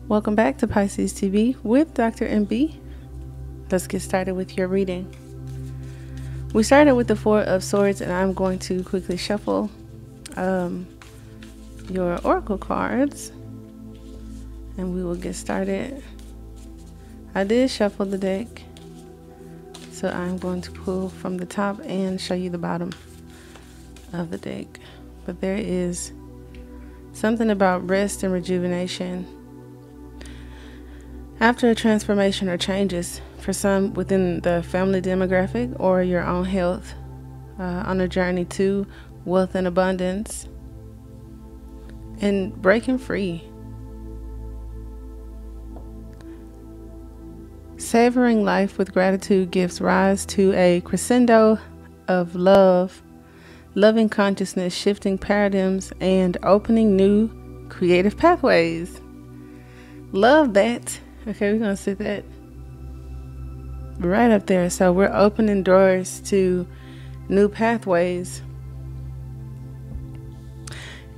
Welcome back to Pisces TV with Dr. MB. Let's get started with your reading. We started with the Four of Swords, and I'm going to quickly shuffle your oracle cards, and we will get started. I did shuffle the deck, so I'm going to pull from the top and show you the bottom of the deck. But there is something about rest and rejuvenation after a transformation or changes, for some within the family demographic or your own health, on a journey to wealth and abundance and breaking free. Savoring life with gratitude gives rise to a crescendo of love, loving consciousness, shifting paradigms, and opening new creative pathways. Love that. Okay, we're going to sit that right up there. So we're opening doors to new pathways.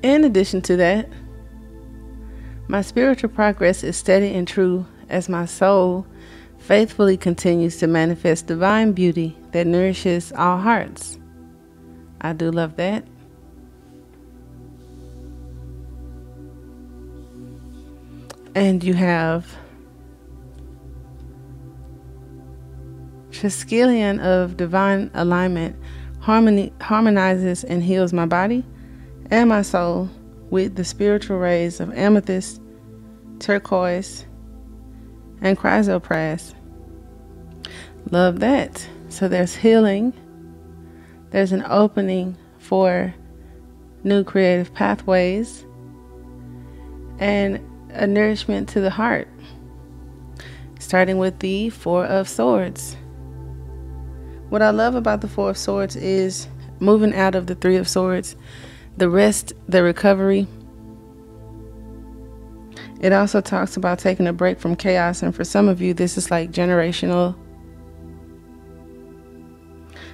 In addition to that, my spiritual progress is steady and true as my soul faithfully continues to manifest divine beauty that nourishes all hearts. I do love that. And you have Triskelion of divine alignment harmonizes and heals my body and my soul with the spiritual rays of amethyst, turquoise, and chrysoprase. Love that. So there's healing. There's an opening for new creative pathways and a nourishment to the heart. Starting with the Four of Swords. What I love about the Four of Swords is moving out of the Three of Swords, the rest, the recovery. It also talks about taking a break from chaos, and for some of you, this is like generational.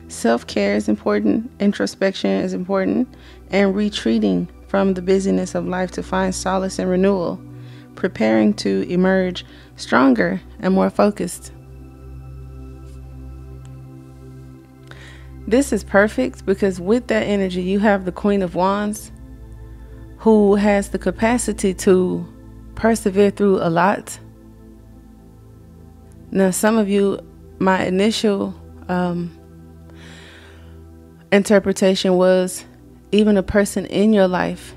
Self-care is important, introspection is important, and retreating from the busyness of life to find solace and renewal, preparing to emerge stronger and more focused. This is perfect because with that energy, you have the Queen of Wands, who has the capacity to persevere through a lot. Now, some of you, my initial interpretation was even a person in your life,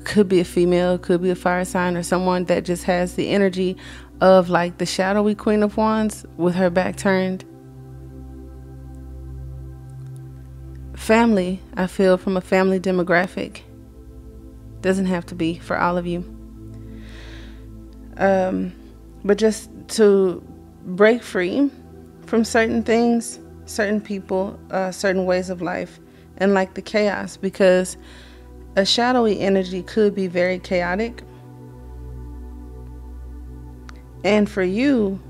could be a female, could be a fire sign, or someone that just has the energy of like the shadowy Queen of Wands with her back turned. Family, I feel, from a family demographic. Doesn't have to be for all of you. But just to break free from certain things, certain people, certain ways of life, and like the chaos, because a shadowy energy could be very chaotic. And for you,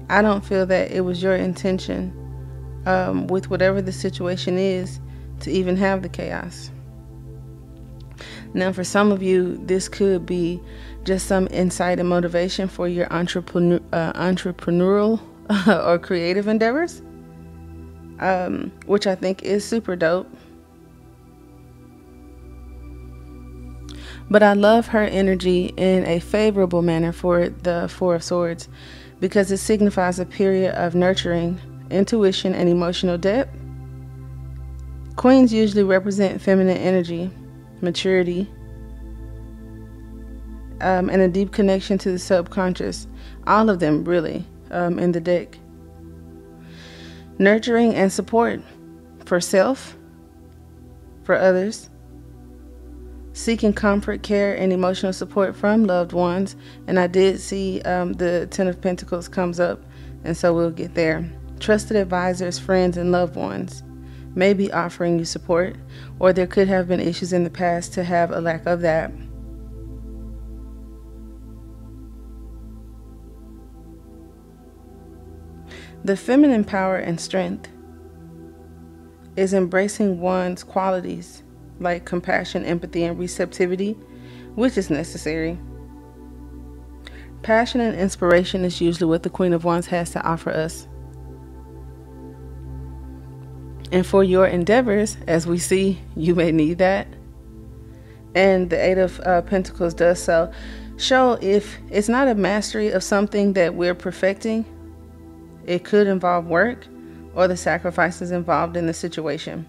I don't feel that it was your intention, with whatever the situation is, to even have the chaos. Now, for some of you, this could be just some insight and motivation for your entrepreneurial or creative endeavors, which I think is super dope. But I love her energy in a favorable manner for the Four of Swords because it signifies a period of nurturing, intuition, and emotional depth. Queens usually represent feminine energy, maturity, and a deep connection to the subconscious. All of them really in the deck. Nurturing and support for self, for others. Seeking comfort, care, and emotional support from loved ones. And I did see the Ten of Pentacles comes up, and so we'll get there. Trusted advisors, friends, and loved ones may be offering you support, or there could have been issues in the past to have a lack of that. The feminine power and strength is embracing one's qualities like compassion, empathy, and receptivity, which is necessary. Passion and inspiration is usually what the Queen of Wands has to offer us. And for your endeavors, as we see, you may need that. And the Eight of Pentacles does so show if it's not a mastery of something that we're perfecting, it could involve work or the sacrifices involved in the situation.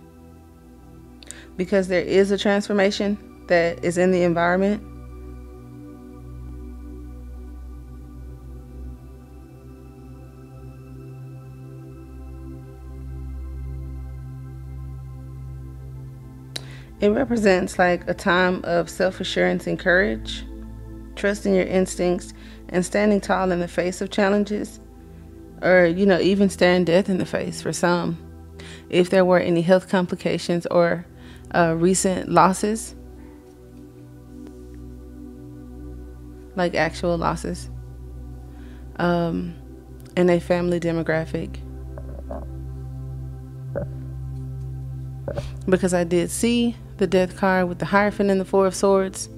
Because there is a transformation that is in the environment. It represents like a time of self-assurance and courage, trusting your instincts and standing tall in the face of challenges, or, even staring death in the face for some. If there were any health complications or recent losses, like actual losses, in a family demographic. Because I did see the Death card with the Hierophant and the Four of Swords.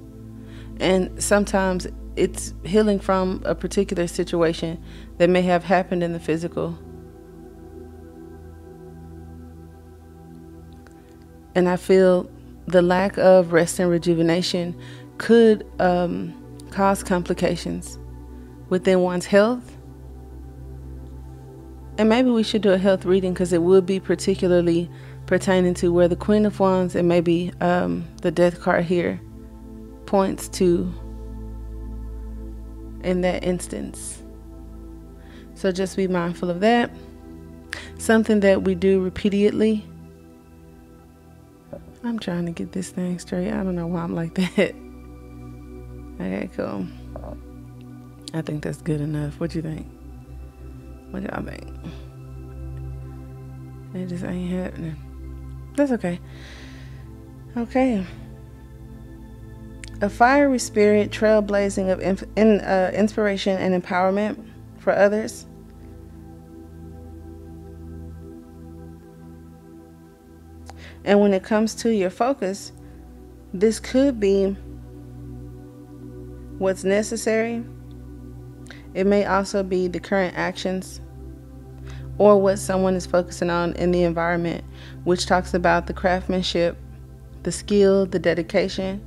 And sometimes it's healing from a particular situation that may have happened in the physical. And I feel the lack of rest and rejuvenation could cause complications within one's health. And maybe we should do a health reading, because it would be particularly pertaining to where the Queen of Wands and maybe the Death card here points to in that instance. So just be mindful of that. Something that we do repeatedly. I'm trying to get this thing straight. I don't know why I'm like that. Okay, cool. I think that's good enough. What you think? What y'all think? It just ain't happening. That's okay. Okay. A fiery spirit, trailblazing of inspiration and empowerment for others. And when it comes to your focus, this could be what's necessary. It may also be the current actions or what someone is focusing on in the environment, which talks about the craftsmanship, the skill, the dedication,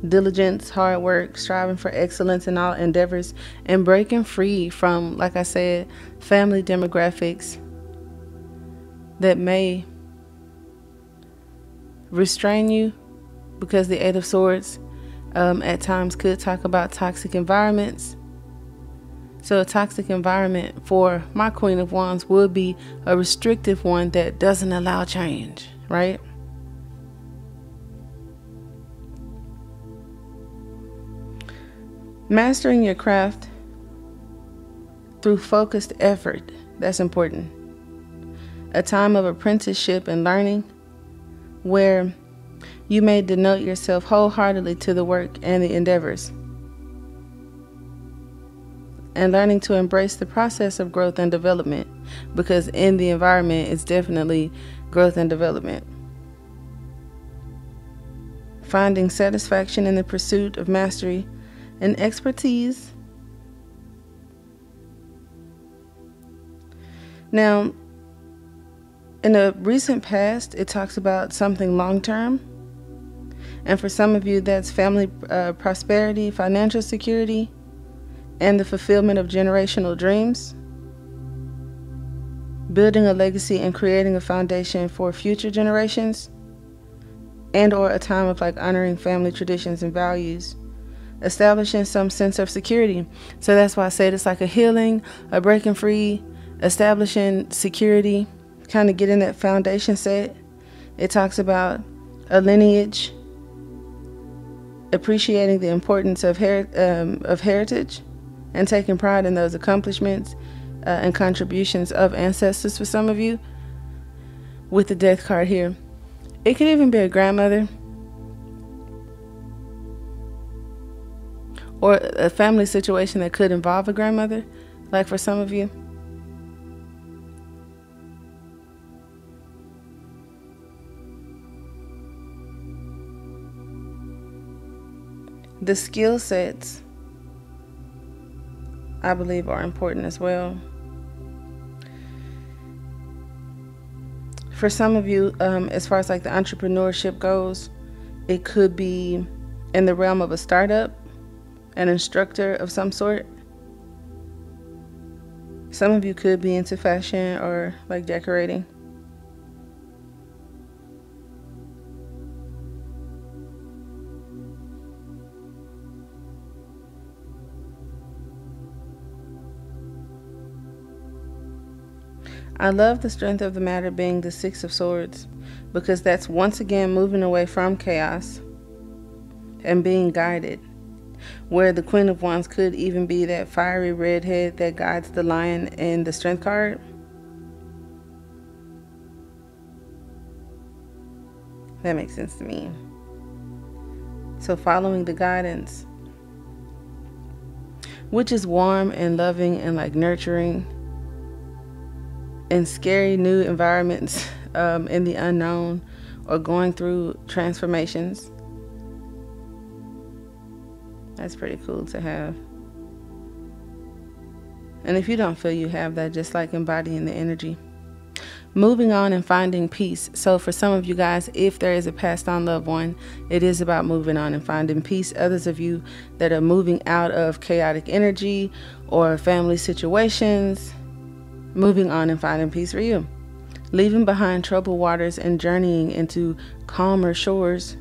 diligence, hard work, striving for excellence in all endeavors, and breaking free from, like I said, family demographics that may restrain you, because the Eight of Swords at times could talk about toxic environments. So a toxic environment for my Queen of Wands would be a restrictive one that doesn't allow change, right? Mastering your craft through focused effort, that's important. A time of apprenticeship and learning where you may devote yourself wholeheartedly to the work and the endeavors, and learning to embrace the process of growth and development, because in the environment it's definitely growth and development. Finding satisfaction in the pursuit of mastery and expertise. Now, in the recent past, it talks about something long-term. And for some of you, that's family prosperity, financial security, and the fulfillment of generational dreams. Building a legacy and creating a foundation for future generations. And or a time of like honoring family traditions and values. Establishing some sense of security. So that's why I said it's like a healing, a breaking free, establishing security, kind of getting that foundation set. It talks about a lineage, appreciating the importance of heritage, and taking pride in those accomplishments and contributions of ancestors for some of you. With the Death card here, it could even be a grandmother or a family situation that could involve a grandmother, like for some of you. The skill sets I believe are important as well. For some of you, as far as like the entrepreneurship goes, it could be in the realm of a startup, an instructor of some sort. Some of you could be into fashion or like decorating. I love the strength of the matter being the Six of Swords, because that's once again moving away from chaos and being guided, where the Queen of Wands could even be that fiery redhead that guides the lion in the Strength card. That makes sense to me. So following the guidance, which is warm and loving and like nurturing, in scary new environments, in the unknown, or going through transformations. That's pretty cool to have. And if you don't feel you have that, just like embodying the energy. Moving on and finding peace. So for some of you guys, if there is a passed on loved one, it is about moving on and finding peace. Others of you that are moving out of chaotic energy or family situations, moving on and finding peace for you. Leaving behind troubled waters and journeying into calmer shores.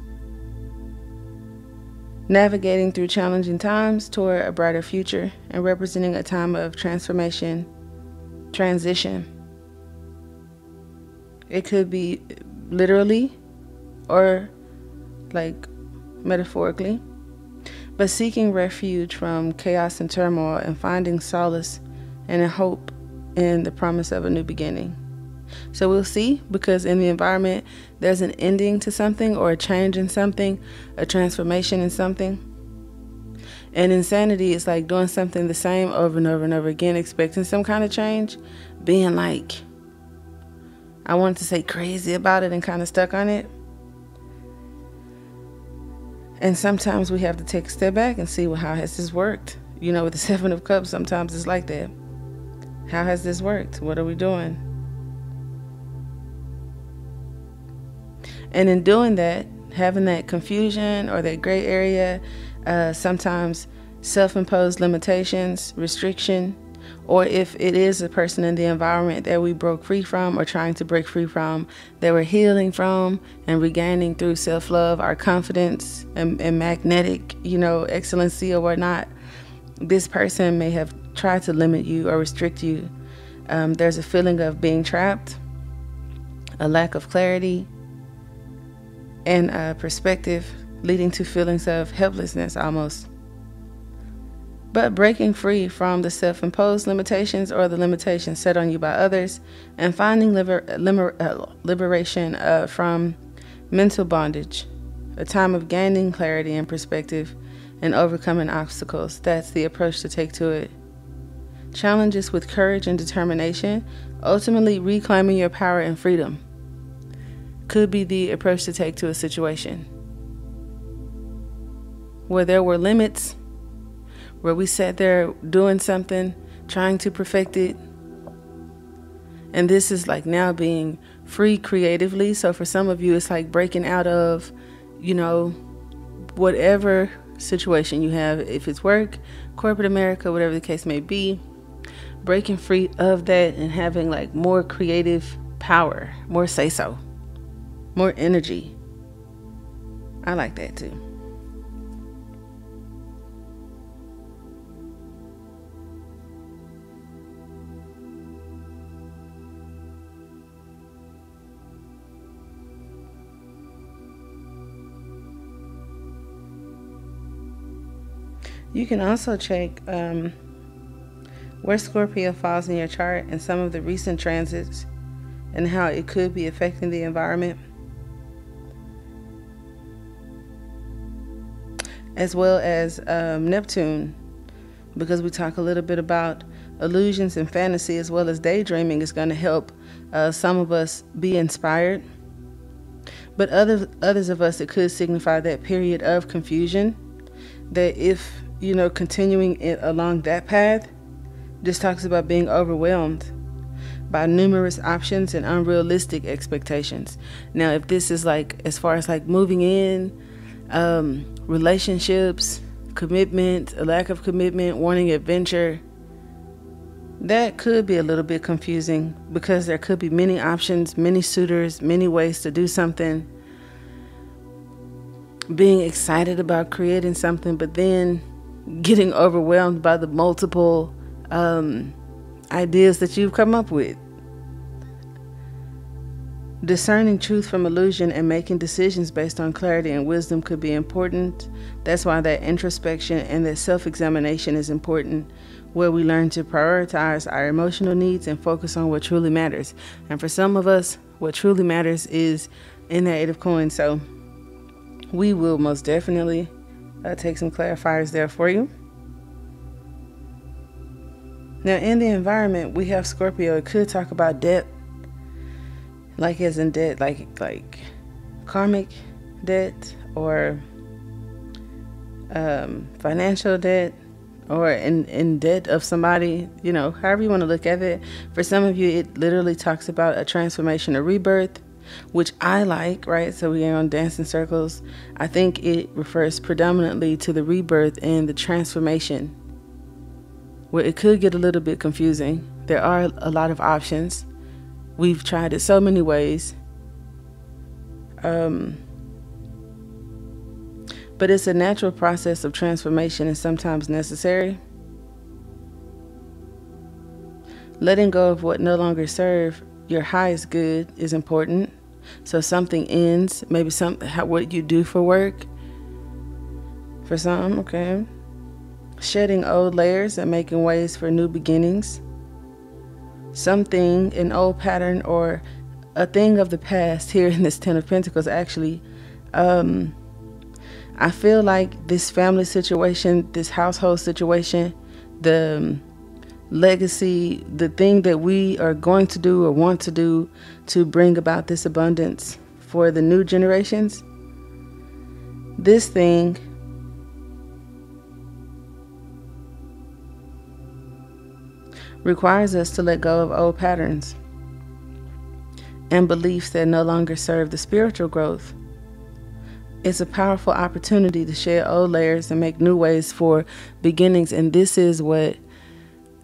Navigating through challenging times toward a brighter future and representing a time of transformation, transition. It could be literally or like metaphorically, but seeking refuge from chaos and turmoil and finding solace and a hope in the promise of a new beginning. So we'll see, because in the environment, there's an ending to something or a change in something, a transformation in something. And insanity is like doing something the same over and over and over again, expecting some kind of change, being like, I wanted to say crazy about it and kind of stuck on it. And sometimes we have to take a step back and see, well, how has this worked? You know, with the Seven of Cups, sometimes it's like that. How has this worked? What are we doing? And in doing that, having that confusion or that gray area, sometimes self-imposed limitations, restriction, or if it is a person in the environment that we broke free from or trying to break free from, that we're healing from and regaining through self-love, our confidence and magnetic, excellency or whatnot, this person may have tried to limit you or restrict you. There's a feeling of being trapped, a lack of clarity, and perspective, leading to feelings of helplessness almost. But breaking free from the self-imposed limitations or the limitations set on you by others, and finding liberation from mental bondage, a time of gaining clarity and perspective and overcoming obstacles. That's the approach to take to it. Challenges with courage and determination, ultimately reclaiming your power and freedom, could be the approach to take to a situation where there were limits, where we sat there doing something, trying to perfect it. And this is like now being free creatively. So for some of you, it's like breaking out of, whatever situation you have, if it's work, corporate America, whatever the case may be, breaking free of that and having like more creative power, more say-so, more energy. I like that too. You can also check where Scorpio falls in your chart and some of the recent transits and how it could be affecting the environment, as well as Neptune, because we talk a little bit about illusions and fantasy as well as daydreaming is going to help some of us be inspired. But others of us, it could signify that period of confusion, that if continuing it along that path This talks about being overwhelmed by numerous options and unrealistic expectations. Now, if this is like as far as like moving in, relationships, commitment, a lack of commitment, wanting adventure, that could be a little bit confusing because there could be many options, many suitors, many ways to do something. Being excited about creating something, but then getting overwhelmed by the multiple ideas that you've come up with. Discerning truth from illusion and making decisions based on clarity and wisdom could be important. That's why that introspection and that self-examination is important, where we learn to prioritize our emotional needs and focus on what truly matters. And for some of us, what truly matters is in that Eight of Coins. So we will most definitely take some clarifiers there for you. Now, in the environment, we have Scorpio. It could talk about debt, like as in debt, like karmic debt, or financial debt, or in debt of somebody, you know, however you want to look at it. For some of you, it literally talks about a transformation, a rebirth, which I like, right? So we are on dancing circles. I think it refers predominantly to the rebirth and the transformation, where it could get a little bit confusing. There are a lot of options. We've tried it so many ways. But it's a natural process of transformation and sometimes necessary. Letting go of what no longer serves your highest good is important. So something ends, maybe what you do for work. For some, okay. Shedding old layers and making ways for new beginnings. Something, an old pattern or a thing of the past here in this Ten of Pentacles, actually. I feel like this family situation, this household situation, the legacy, the thing that we are going to do or want to do to bring about this abundance for the new generations, this thing requires us to let go of old patterns and beliefs that no longer serve the spiritual growth. It's a powerful opportunity to shed old layers and make new ways for beginnings. And this is what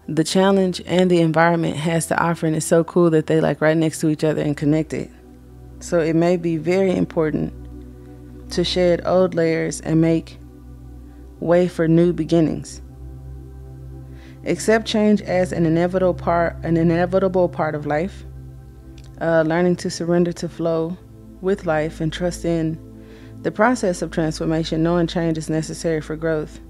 the challenge and the environment has to offer. And it's so cool that they like right next to each other and connected. So it may be very important to shed old layers and make way for new beginnings. Accept change as an inevitable part of life. Learning to surrender to flow with life and trust in the process of transformation, knowing change is necessary for growth.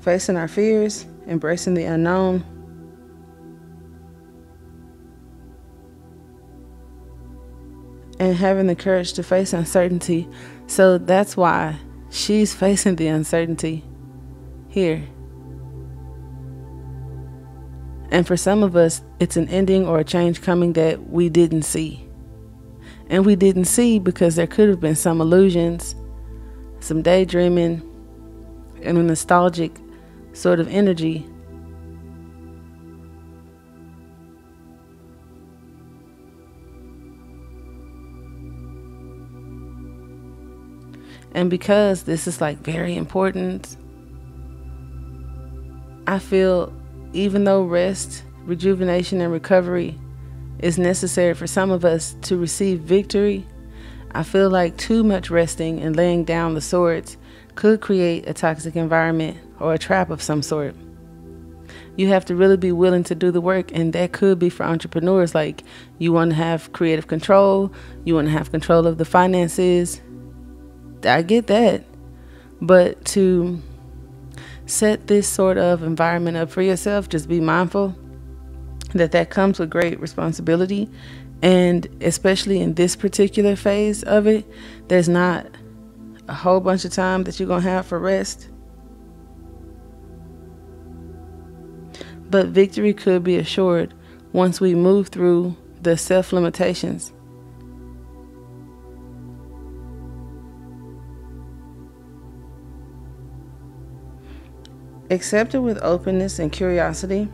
Facing our fears, embracing the unknown. And having the courage to face uncertainty. So that's why she's facing the uncertainty here. And for some of us, it's an ending or a change coming that we didn't see. And we didn't see because there could have been some illusions, some daydreaming, and a nostalgic sort of energy. And because this is like very important, I feel even though rest, rejuvenation, and recovery is necessary for some of us to receive victory, I feel like too much resting and laying down the swords could create a toxic environment or a trap of some sort. You have to really be willing to do the work, and that could be for entrepreneurs. Like, you want to have creative control, you want to have control of the finances. I get that. But to set this sort of environment up for yourself, just be mindful that comes with great responsibility. And especially in this particular phase of it, there's not a whole bunch of time that you're going to have for rest. But victory could be assured once we move through the self-limitations. Accept it with openness and curiosity,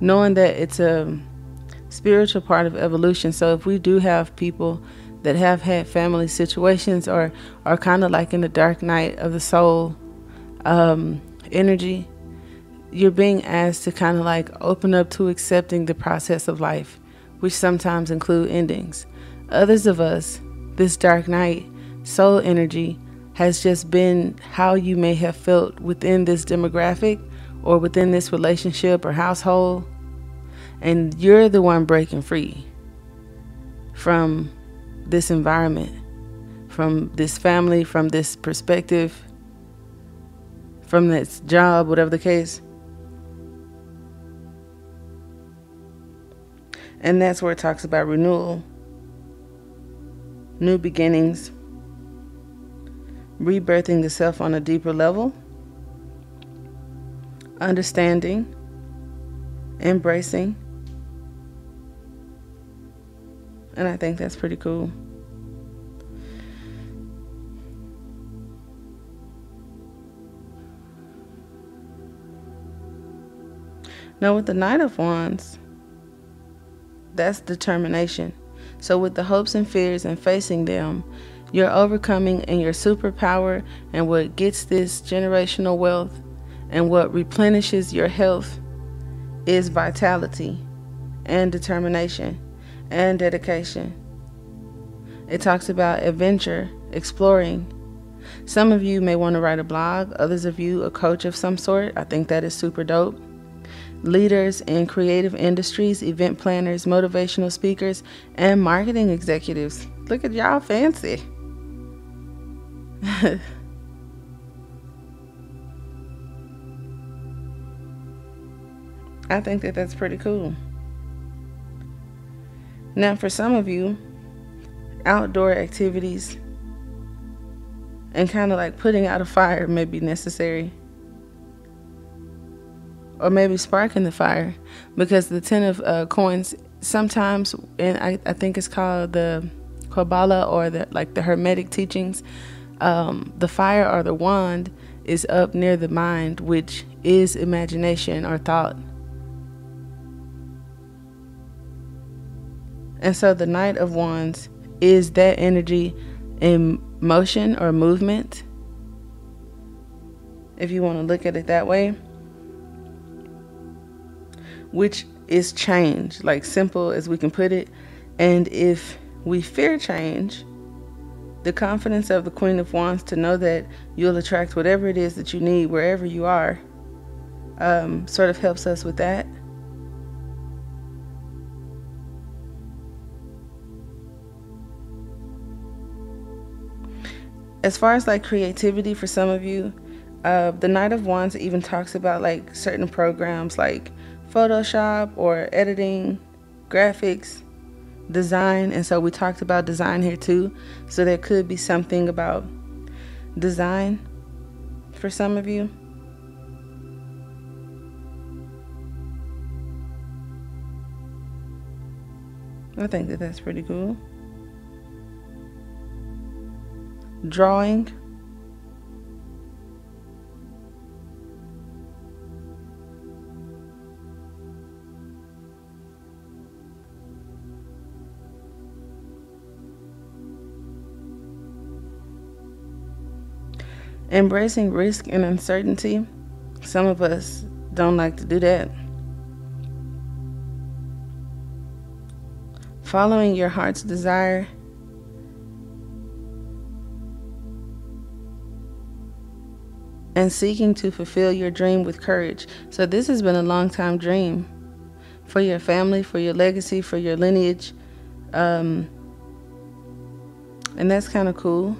knowing that it's a spiritual part of evolution. So if we do have people that have had family situations or are kind of like in the dark night of the soul energy, you're being asked to kind of like open up to accepting the process of life, which sometimes include endings. Others of us, this dark night soul energy has just been how you may have felt within this demographic or within this relationship or household, and you're the one breaking free from this environment, from this family, from this perspective, from this job, whatever the case. And that's where it talks about renewal, new beginnings, rebirthing the self on a deeper level, understanding, embracing. And I think that's pretty cool. Now with the Knight of Wands, that's determination. So with the hopes and fears and facing them, you're overcoming, and your superpower and what gets this generational wealth and what replenishes your health is vitality and determination and dedication. It talks about adventure, exploring. Some of you may want to write a blog, others of you a coach of some sort. I think that is super dope. Leaders in creative industries, event planners, motivational speakers, and marketing executives. Look at y'all fancy. I think that that's pretty cool. Now for some of you, outdoor activities and kind of like putting out a fire may be necessary, or maybe sparking the fire, because the Ten of Coins sometimes, and I think it's called the Kabbalah or the Hermetic teachings, the fire or the wand is up near the mind, which is imagination or thought. And so the Knight of Wands is that energy in motion or movement, if you want to look at it that way, which is change, like simple as we can put it. And if we fear change, the confidence of the Queen of Wands to know that you'll attract whatever it is that you need wherever you are, sort of helps us with that. As far as like creativity for some of you, the Knight of Wands even talks about like certain programs like Photoshop or editing, graphics, design. And so we talked about design here too. So there could be something about design for some of you. I think that that's pretty cool. Drawing. Embracing risk and uncertainty. Some of us don't like to do that. Following your heart's desire. And seeking to fulfill your dream with courage. So this has been a long time dream for your family, for your legacy, for your lineage. And that's kind of cool.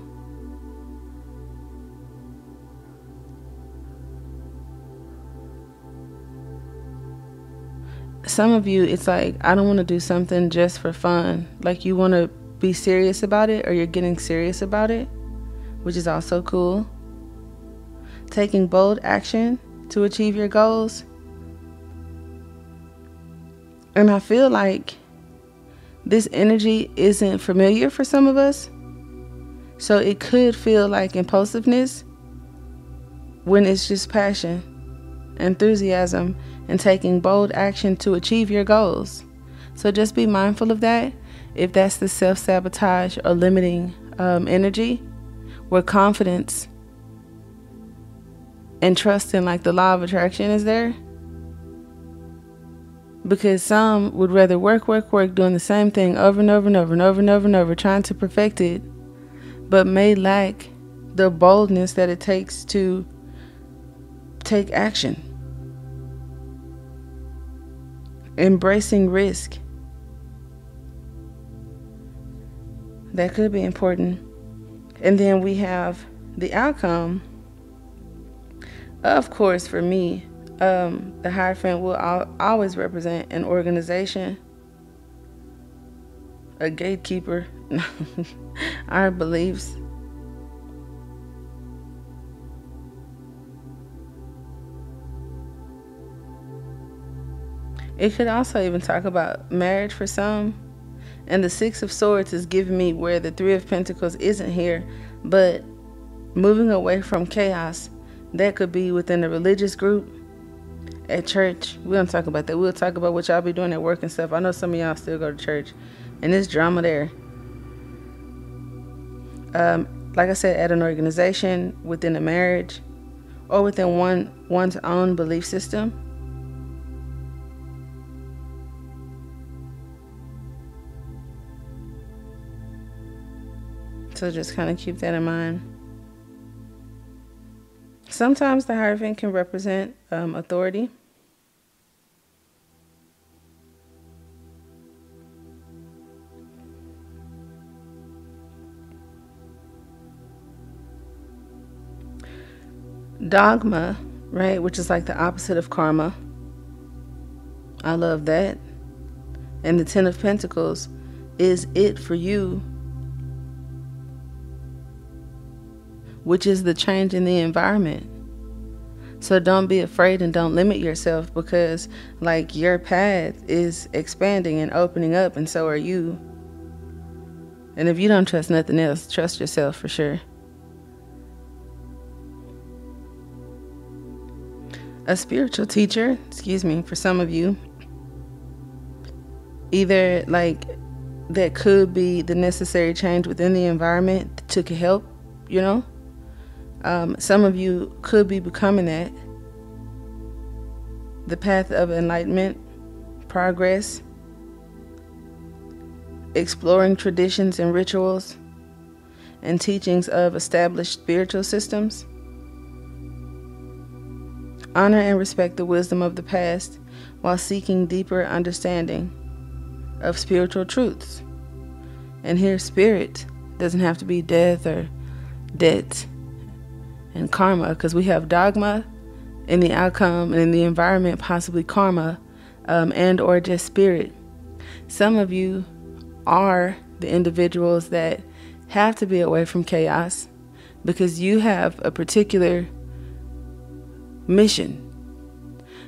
Some of you, it's like, I don't want to do something just for fun. Like you want to be serious about it, or you're getting serious about it, which is also cool. Taking bold action to achieve your goals. And I feel like this energy isn't familiar for some of us. So it could feel like impulsiveness when it's just passion. enthusiasm, and taking bold action to achieve your goals. So just be mindful of that. If that's the self-sabotage or limiting energy, where confidence and trust in like the law of attraction is there. Because some would rather work, doing the same thing over and over and over and over and over and over, trying to perfect it, but may lack the boldness that it takes to take action. Embracing risk. That could be important. And then we have the outcome. Of course, for me, the Hierophant will always represent an organization, a gatekeeper, our beliefs. It could also even talk about marriage for some. And the Six of Swords is giving me where the Three of Pentacles isn't here, but moving away from chaos. That could be within a religious group, at church. We don't talk about that. We'll talk about what y'all be doing at work and stuff. I know some of y'all still go to church, and there's drama there. Like I said, at an organization, within a marriage, or within one's own belief system. So just kind of keep that in mind. Sometimes the Hierophant can represent authority. Dogma, right, which is like the opposite of karma. I love that. And the Ten of Pentacles is it for you, which is the change in the environment. So don't be afraid and don't limit yourself, because like your path is expanding and opening up, and so are you. And if you don't trust nothing else, trust yourself for sure. A spiritual teacher, for some of you, either like that could be the necessary change within the environment to help, you know. Some of you could be becoming that. The path of enlightenment, progress, exploring traditions and rituals, and teachings of established spiritual systems. Honor and respect the wisdom of the past while seeking deeper understanding of spiritual truths. And here, spirit doesn't have to be death or debt and karma, because we have dogma in the outcome, and in the environment possibly karma, and or just spirit. Some of you are the individuals that have to be away from chaos because you have a particular mission.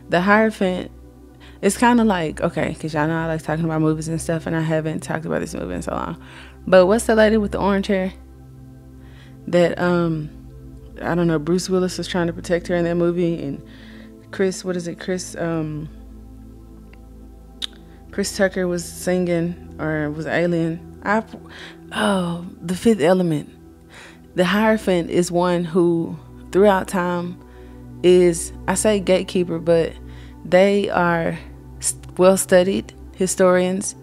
The Hierophant is kind of like, okay, because y'all know I like talking about movies and stuff, and I haven't talked about this movie in so long, but what's the lady with the orange hair that I don't know, Bruce Willis was trying to protect her in that movie, and Chris Tucker was singing, or was Alien. The Fifth Element. The Hierophant is one who throughout time is, I say gatekeeper, but they are well-studied historians.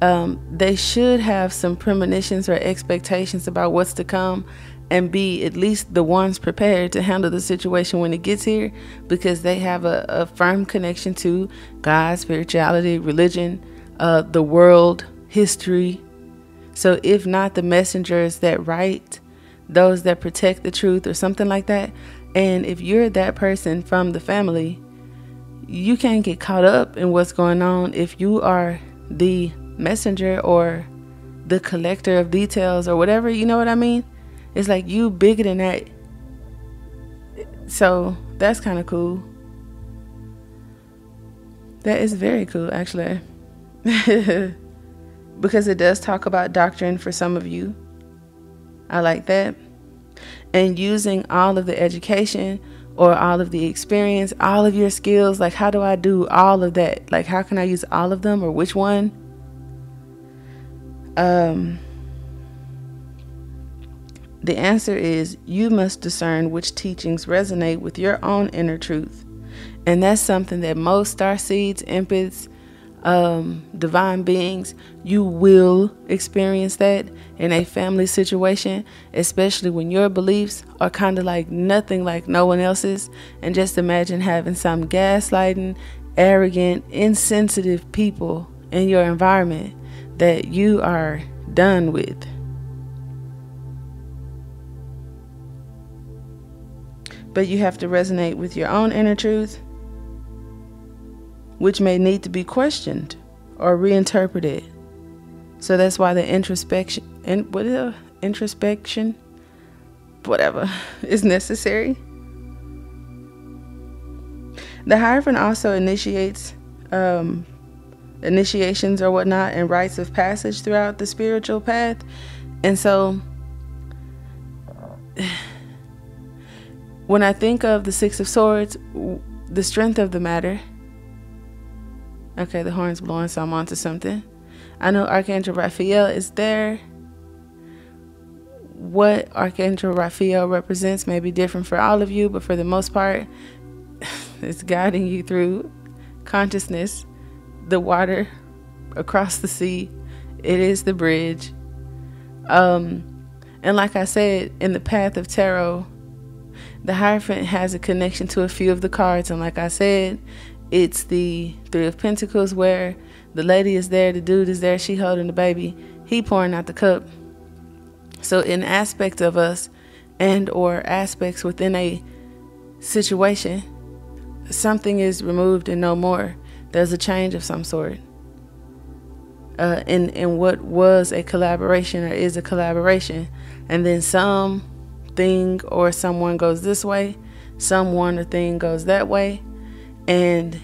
They should have some premonitions or expectations about what's to come, and be at least the ones prepared to handle the situation when it gets here, because they have a firm connection to God, spirituality, religion, the world, history. So if not the messengers that write, those that protect the truth or something like that. And if you're that person from the family, you can't get caught up in what's going on if you are the messenger or the collector of details or whatever, you know what I mean? It's like you bigger than that. So that's kind of cool. That is very cool, actually. Because it does talk about doctrine for some of you. I like that. And using all of the education or all of the experience, all of your skills. Like, how do I do all of that? Like, how can I use all of them, or which one? The answer is you must discern which teachings resonate with your own inner truth. And that's something that most starseeds, empaths, divine beings, you will experience that in a family situation, especially when your beliefs are kind of like nothing like no one else's. And just imagine having some gaslighting, arrogant, insensitive people in your environment that you are done with. But you have to resonate with your own inner truth, which may need to be questioned or reinterpreted. So that's why the introspection is necessary. The Hierophant also initiates initiations or whatnot and rites of passage throughout the spiritual path. And so when I think of the Six of Swords, the strength of the matter. Okay, the horn's blowing, so I'm onto something. I know Archangel Raphael is there. What Archangel Raphael represents may be different for all of you, but for the most part, it's guiding you through consciousness, the water across the sea. It is the bridge. And like I said, in the path of tarot, the Hierophant has a connection to a few of the cards. And like I said, it's the Three of Pentacles, where the lady is there, the dude is there, she holding the baby, he pouring out the cup. So in aspects of us and or aspects within a situation, something is removed and no more. There's a change of some sort. In what was a collaboration or is a collaboration. And then something or someone goes this way, someone or thing goes that way, and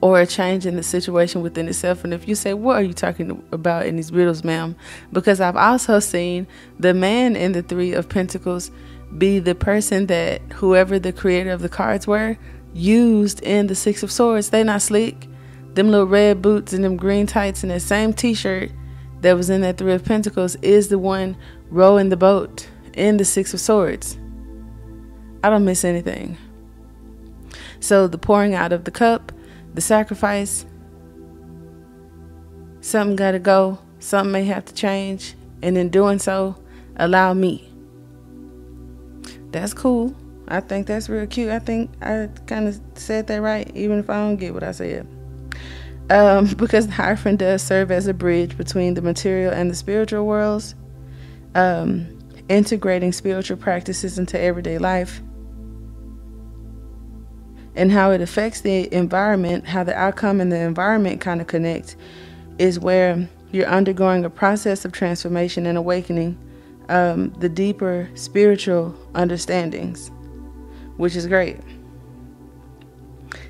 or a change in the situation within itself. And if you say, what are you talking about in these riddles, ma'am? Because I've also seen the man in the Three of Pentacles be the person that whoever the creator of the cards were used in the Six of Swords. They not slick. Them little red boots and them green tights and that same t-shirt that was in that Three of Pentacles is the one rowing the boat in the Six of Swords. I don't miss anything. So the pouring out of the cup, the sacrifice, something got to go, something may have to change, and in doing so, allow me. That's cool. I think that's real cute. I think I kind of said that right, even if I don't get what I said. Because the Hierophant does serve as a bridge between the material and the spiritual worlds, integrating spiritual practices into everyday life, and how it affects the environment, how the outcome and the environment kind of connect, is where you're undergoing a process of transformation and awakening the deeper spiritual understandings, which is great.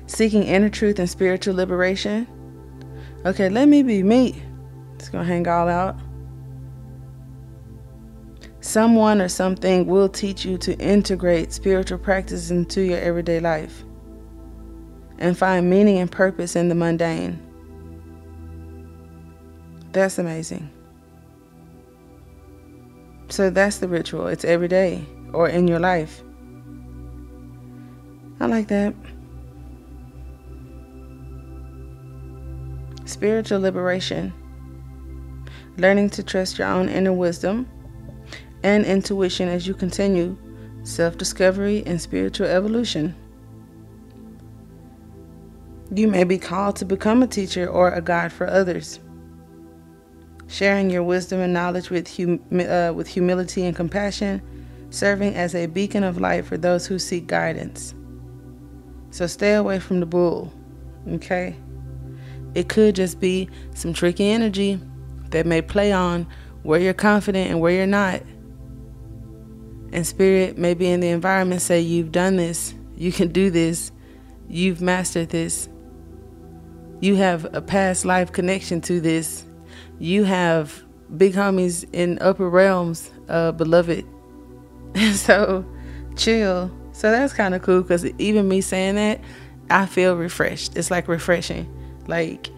Seeking inner truth and spiritual liberation. Okay, let me be me. It's gonna hang all out. Someone or something will teach you to integrate spiritual practices into your everyday life and find meaning and purpose in the mundane. That's amazing. So that's the ritual. It's every day or in your life. I like that. Spiritual liberation. Learning to trust your own inner wisdom and intuition as you continue self-discovery and spiritual evolution. You may be called to become a teacher or a guide for others, sharing your wisdom and knowledge with humility and compassion, serving as a beacon of light for those who seek guidance. So stay away from the bull, okay? It could just be some tricky energy that may play on where you're confident and where you're not. And spirit may be in the environment, say, you've done this, you can do this, you've mastered this, you have a past life connection to this, you have big homies in upper realms, beloved, So chill. So that's kind of cool, because even me saying that, I feel refreshed. It's like refreshing. Like,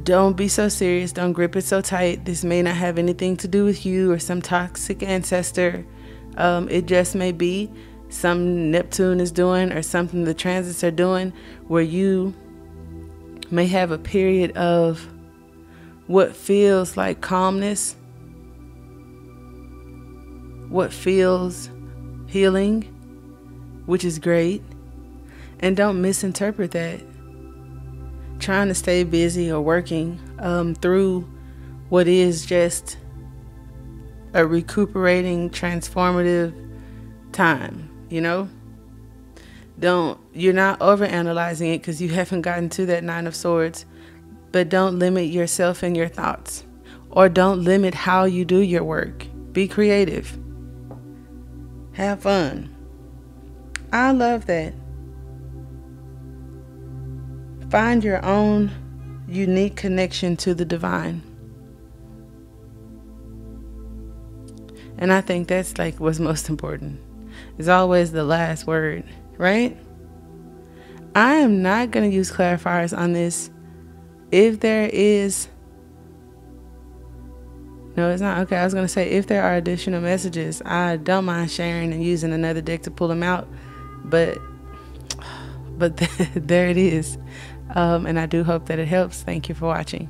don't be so serious. Don't grip it so tight. This may not have anything to do with you or some toxic ancestor. It just may be something Neptune is doing, or something the transits are doing, where you may have a period of what feels like calmness, what feels healing, which is great. And don't misinterpret that. Trying to stay busy or working through what is just a recuperating, transformative time, you know? You're not overanalyzing it, because you haven't gotten to that Nine of Swords, but don't limit yourself and your thoughts, or don't limit how you do your work. Be creative. Have fun. I love that. Find your own unique connection to the divine. And I think that's like what's most important. It's always the last word, right? I am not going to use clarifiers on this. If there is... No, it's not. Okay, I was going to say, if there are additional messages, I don't mind sharing and using another deck to pull them out. But there it is. And I do hope that it helps. Thank you for watching.